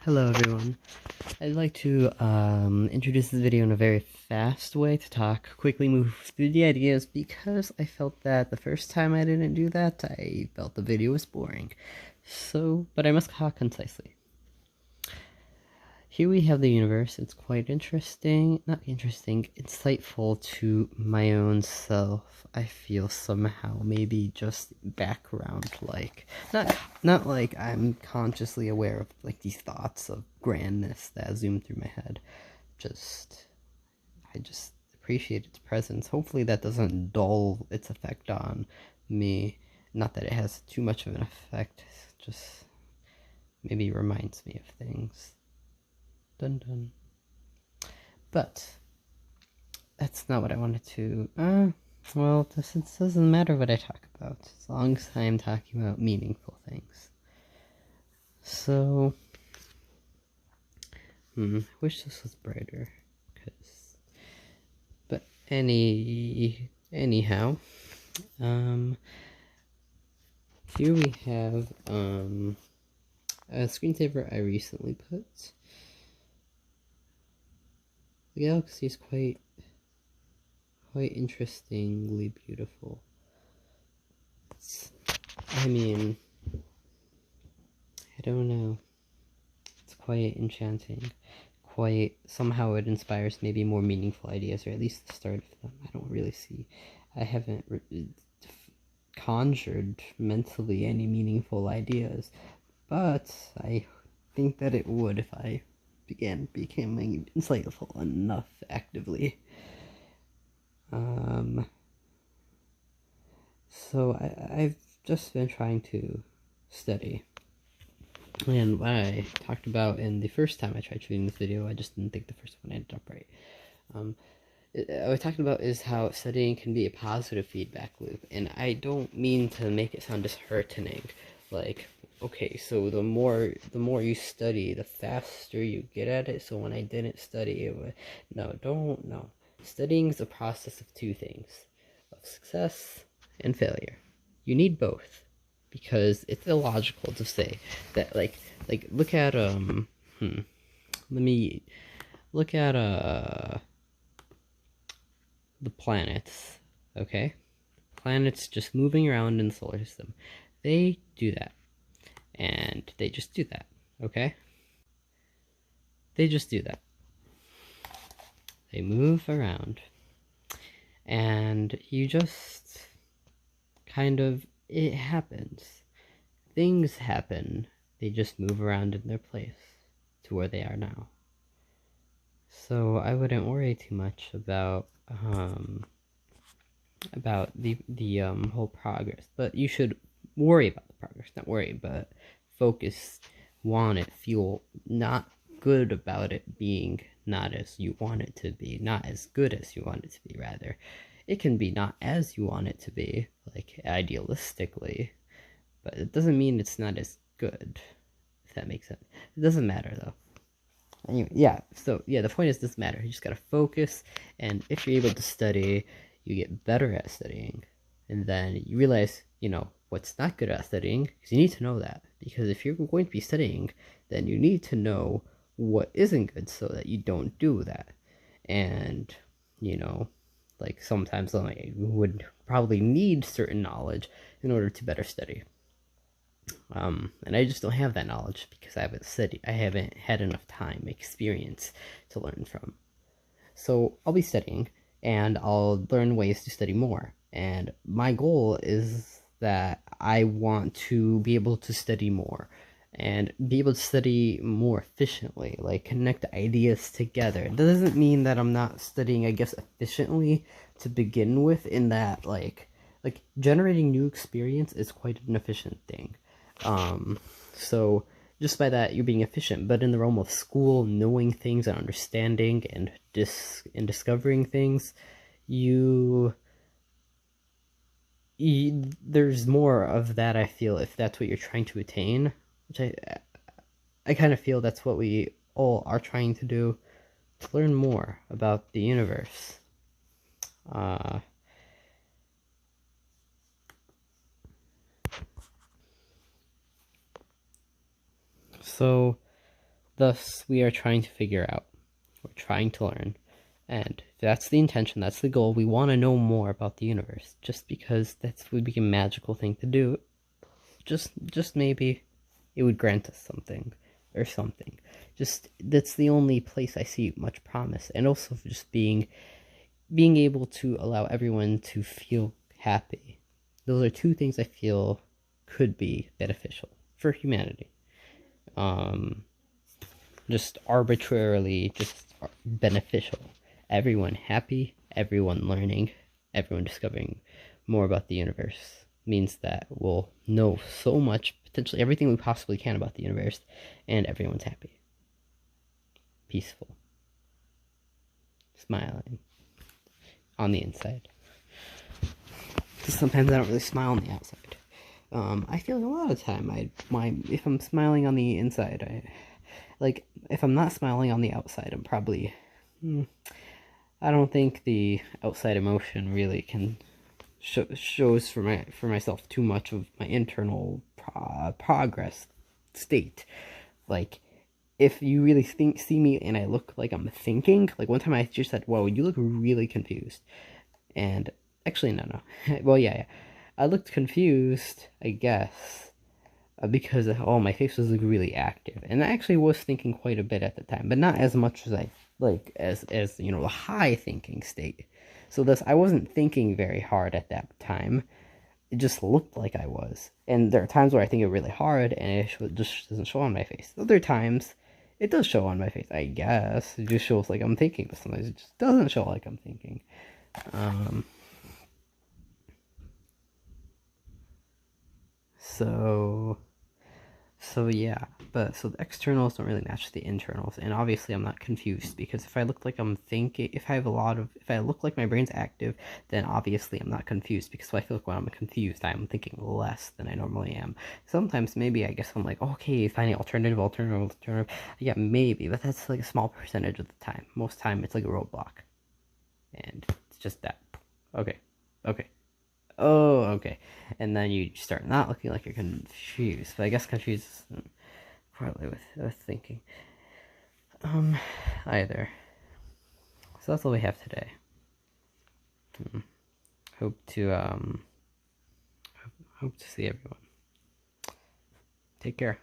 Hello everyone. I'd like to introduce this video in a very fast way to talk, quickly move through the ideas, because I felt that the first time I didn't do that, I felt the video was boring. But I must talk concisely. Here we have the universe. It's quite interesting, insightful to my own self. I feel somehow, maybe just background, like, not like I'm consciously aware of, like, these thoughts of grandness that zoom through my head. I just appreciate its presence. Hopefully that doesn't dull its effect on me. Not that it has too much of an effect, just maybe reminds me of things. Dun dun. But that's not what I wanted to. Well, it doesn't matter what I talk about as long as I'm talking about meaningful things. So, I wish this was brighter, but anyhow, here we have a screensaver I recently put. The galaxy is quite interestingly beautiful. I mean, I don't know. It's quite enchanting. Somehow it inspires maybe more meaningful ideas, or at least the start of them. I haven't conjured mentally any meaningful ideas, but I think that it would if I began becoming insightful enough actively. So I've just been trying to study. And what I talked about in the first time I tried shooting this video, I just didn't think the first one ended up right. What I talked about is how studying can be a positive feedback loop, and I don't mean to make it sound disheartening. Like, okay, so the more you study, the faster you get at it. So when I didn't study, no. Studying is a process of two things: of success and failure. You need both, because it's illogical to say that like look at look at the planets, okay? Planets just moving around in the solar system. They do that. And they just do that, okay? They just do that. They move around. And you just kind of, it happens. Things happen. They just move around in their place to where they are now. So I wouldn't worry too much about the whole progress, but you should worry about the progress, not worry, but focus, want it, feel not good about it being not as you want it to be, not as good as you want it to be, rather. It can be not as you want it to be, like idealistically, but it doesn't mean it's not as good, if that makes sense. It doesn't matter though. Anyway, the point is, it doesn't matter. You just gotta focus, and if you're able to study, you get better at studying, and then you realize, what's not good at studying, because you need to know that. Because if you're going to be studying, then you need to know what isn't good so that you don't do that. And, like sometimes I would probably need certain knowledge in order to better study. And I just don't have that knowledge because I haven't had enough time, experience to learn from. So I'll be studying, and I'll learn ways to study more. And my goal is that I want to be able to study more, and be able to study more efficiently, like connect ideas together. It doesn't mean that I'm not studying, I guess, efficiently to begin with, in that, like generating new experience is quite an efficient thing. So just by that, you're being efficient. But in the realm of school, knowing things and understanding and discovering things, there's more of that, I feel, if that's what you're trying to attain, which I kind of feel that's what we all are trying to do, to learn more about the universe. So Thus, we are trying to figure out. We're trying to learn. And if that's the intention, that's the goal. We want to know more about the universe. Just because that would be a magical thing to do. Just maybe it would grant us something. Or something. Just, that's the only place I see much promise. And also just being able to allow everyone to feel happy. Those are two things I feel could be beneficial for humanity. Just arbitrarily just beneficial. Everyone happy, everyone learning, everyone discovering more about the universe means that we'll know so much, potentially everything we possibly can about the universe, and everyone's happy, peaceful, smiling on the inside. Sometimes I don't really smile on the outside. I feel like a lot of the time, if I'm smiling on the inside, if I'm not smiling on the outside, I'm probably, I don't think the outside emotion really can shows for myself too much of my internal progress state. Like, if you really see me and I look like I'm thinking, like one time I just said, "Whoa, you look really confused," and actually no, well yeah, I looked confused, I guess, because my face was really active, and I actually was thinking quite a bit at the time, but not as much as I as the high thinking state. So thus, I wasn't thinking very hard at that time. It just looked like I was. And there are times where I think it really hard, and it just doesn't show on my face. Other times, it does show on my face, I guess. It just shows like I'm thinking, but sometimes it just doesn't show like I'm thinking. So yeah, so the externals don't really match the internals, and obviously I'm not confused, because if I look like I'm thinking, if I look like my brain's active, then obviously I'm not confused, because I feel like when I'm confused, I'm thinking less than I normally am. Sometimes maybe I guess I'm like, okay, finding alternative, yeah, maybe, but that's like a small percentage of the time. Most time it's like a roadblock, and it's just that. Okay. Oh, okay. And then you start not looking like you're confused. But I guess confused is partly with thinking. Either. So that's all we have today. Hope to see everyone. Take care.